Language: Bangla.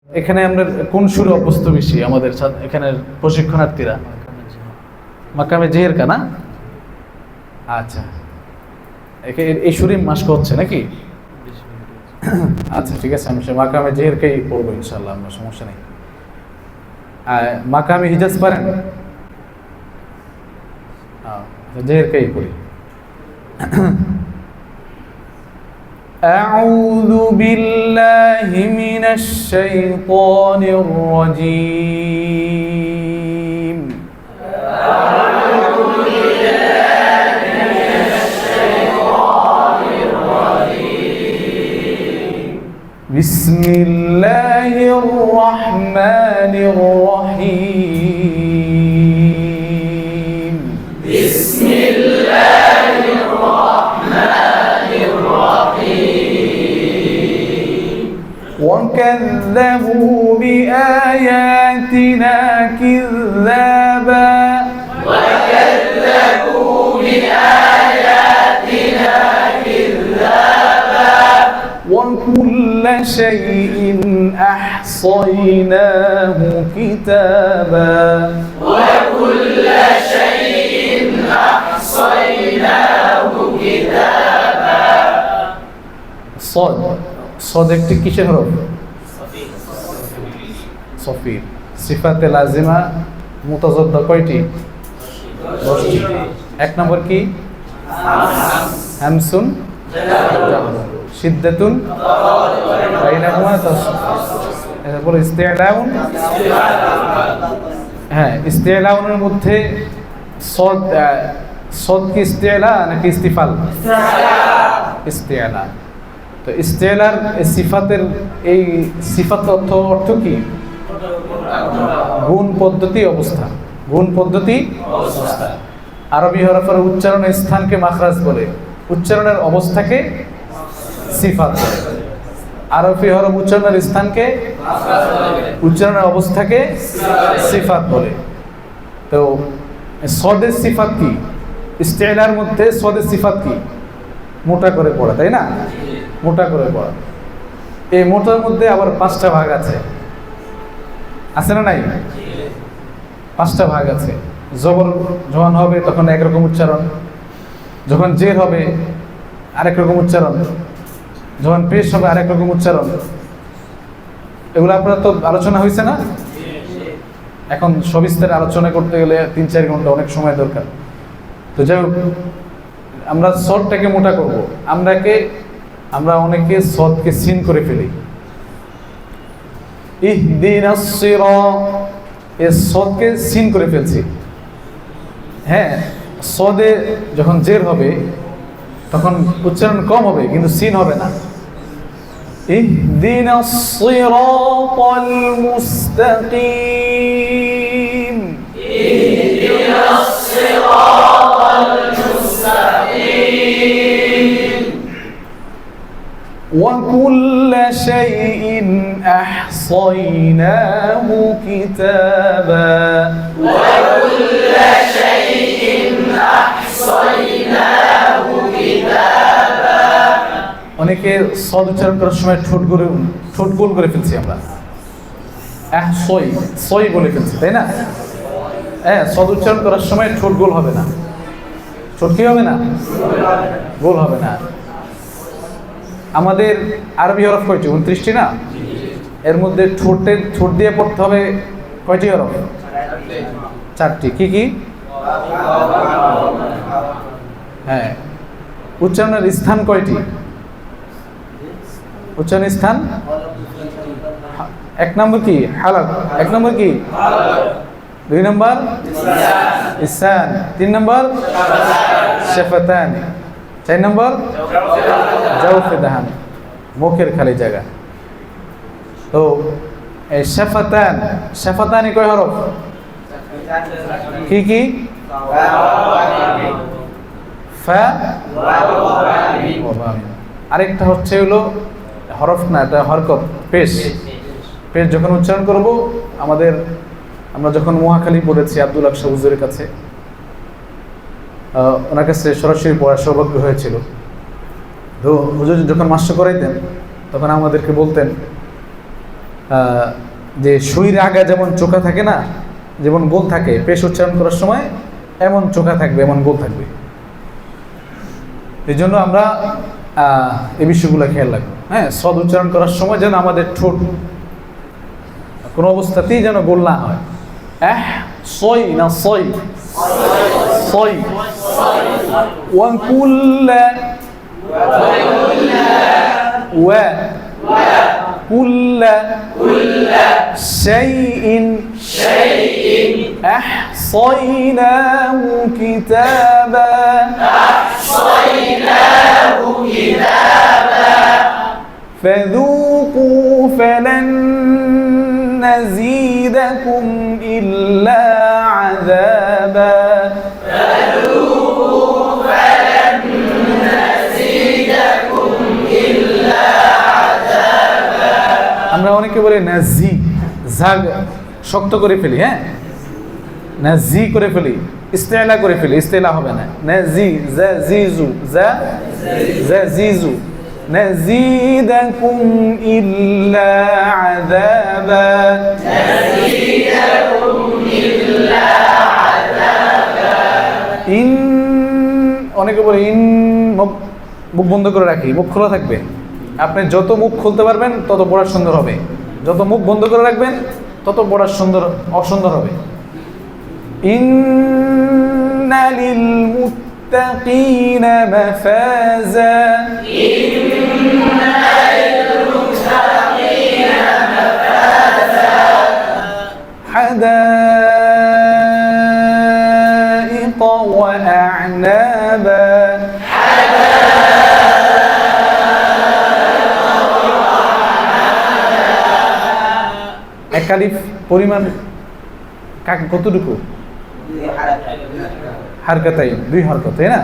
এখানে আমরা কোন সুরে অভ্যস্ত বেশি আমাদের এখানের প্রশিক্ষণার্থীরা? মাকামে জেহের কানা। আচ্ছা, এই সুরে মাস্ক হচ্ছে নাকি? আচ্ছা ঠিক আছে, আমি মাকামে জেহেরকেই পড়বো ইনশাল্লাহ, আমার সমস্যা নেই। মাকামে হিজাজ পারেন? জেহেরকেই পড়ি। أعوذ بالله من الشيطان الرجيم. أعوذ بالله من الشيطان الرجيم. بسم الله الرحمن الرحيم. بسم الله الرحمن الرحيم. وكذبوا بآياتنا كذابا. وكذبوا بآياتنا كذابا. وكل شيء أحصيناه كتابا. وكل شيء أحصيناه كتابا. صاد একটি কিসের হরফ? সফির। সিফাতে লাজিমা মুতাজাদ্দা কয়টি? 10টি। এক নম্বর কি? হামসুন শিদ্দাতুন বাইনাহুমা তারপর ইস্তিলাউন। হ্যাঁ, ইস্তিলাউনের মধ্যে সদ কি ইস্তিলা নাকি ইস্তিফাল? ইস্তিলা। তো ইস্তেলার সিফাতের এই সিফাত অর্থ কি? গুণ পদ্ধতি অবস্থা। গুণ পদ্ধতি অবস্থা। আরবি হরফের উচ্চারণের স্থানকে মাখরাজ বলে, উচ্চারণের অবস্থাকে সিফাত বলে। আরবি হরফ উচ্চারণের স্থানকে, উচ্চারণের অবস্থাকে সিফাত বলে। তো সদের সিফাত কি? ইস্তেলার মধ্যে সদের সিফাত কি? মোটা করে পড়া, তাই না? মোটা করে পড়া। এই মোটার মধ্যে আবার 5টা ভাগ আছে, আছে না নাই? 5টা ভাগ আছে। জবর যখন হবে তখন একরকম উচ্চারণ, যখন জের হবে আরেক রকম উচ্চারণ, যখন পেশ হবে আরেক রকম উচ্চারণ। এগুলো আপনার তো আলোচনা হয়েছে না? এখন সবিস্তারে আলোচনা করতে গেলে 3-4 ঘন্টা অনেক সময় দরকার। তো যাই হোক, আমরা সদটাকে মোটা করব। আমরা অনেকে সদকে সিন করে ফেলি। ইহদিনাস সিরাত, এই সদকে সিন করে ফেলছি। হ্যাঁ, সদে যখন জের হবে তখন উচ্চারণ কম হবে, কিন্তু সিন হবে না। ইহদিনাস সিরাতাল মুস্তাকিম। ইহদিনাস সিরাতাল মুস্তাকিম। وكل شيء أحصيناه كتابا. وكل شيء أحصيناه كتابا. অনেকে সদ উচ্চারণ করার সময় ঠোঁট গোল করে ফেলছি আমরা। সই বলে ফেলছি, তাই না? হ্যাঁ, সদ উচ্চারণ করার সময় ঠোঁট গোল হবে না। ঠোঁট কি হবে না? গোল হবে না। আমাদের আরবি হরফ কয়টি? 29টি না? এর মধ্যে ঠোঁট দিয়ে পড়তে হবে কয়টি হরফ? 4টি। কি কি? হ্যাঁ। উচ্চারণের স্থান কয়টি? উচ্চারণের স্থান 1 নম্বর কি? হালাক। 1 নম্বর কি? 2 নম্বর ইসান। 3 নম্বর শাফাতান। 4 নম্বর জাওফে দাহান, মুখের খালি জায়গা। তো এই শাফাতানি কয় হরফ? কি কি? ফা আরেকটা হচ্ছে হলো হরফ না, এটা হরকত, পেশ। পেশ যখন উচ্চারণ করব, আমরা যখন মহাখালী পড়েছি আব্দুল আকশা হুজুরের কাছে, ওনার কাছে সরাসরি পড়ার সৌভাগ্য হয়েছিল। তো হুজুর যখন মাস্টার করাইতেন তখন আমাদেরকে বলতেন যে সুইর আগা যেমন চোখা থাকে না, যেমন গোল থাকে, পেশ উচ্চারণ করার সময় এমন চোখা থাকবে, এমন গোল থাকবে। এই জন্য আমরা এই বিষয়গুলো খেয়াল রাখবো। হ্যাঁ, সদ উচ্চারণ করার সময় যেন আমাদের ঠোঁট কোনো অবস্থাতেই যেন গোল না হয়। সই না সই, সই। ওয়াকুল্লা ওয়া কুল্লা শাইইন আহসাইনাহু কিতাবা فذوقوا فلن نزيدكم إلا عذابا আমরা অনেকে বলি নাজি, ঝাগ শক্ত করে ফেলি, হ্যাঁ নাজি করে ফেলি, ইস্তেলা করে ফেলি, ইস্তেলা হবে না। নাজি জিজু জিজু نزيدكم إلا عذابا অনেকে বলে ইন, মুখ বন্ধ করে রাখি, মুখ খোলা থাকবে। আপনি যত মুখ খুলতে পারবেন তত পড়া সুন্দর হবে, যত মুখ বন্ধ করে রাখবেন তত পড়া সুন্দর অসুন্দর হবে। ইন্না লিল মুত্তাকিনা মাফাজা حدائق وأعنابا এক আলিফ পরিমাণ কতটুকু? হারকাতাইন, দুই হরকত, তাই না?